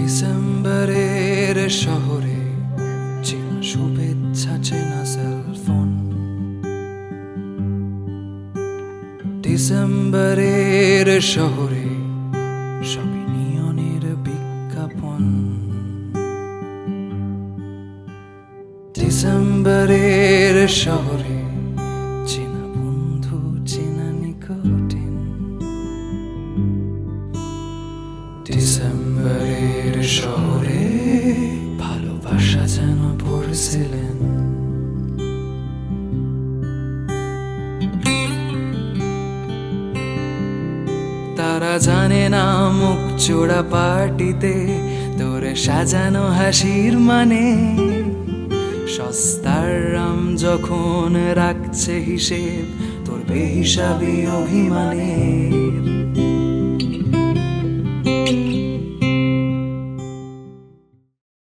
ডিসেম্বরের শহরে চেনা শুভেচ্ছা, চেনা সেলফোন। ডিসেম্বরের শহরে সবই নিয়নের বিজ্ঞাপন। ডিসেম্বরের শহরে চেনা বন্ধু, চেনা নিকটিন। ডিসেম্বরের শহরে ভালোবাসা যেন পড়ছিলেন। তারা জানে না মুখ চোরা পার্টিতে তোরে সাজানো হাসির মানে। সস্তার রাম যখন রাখছে হিসেব তোর বেহিসাবি অভিমানের।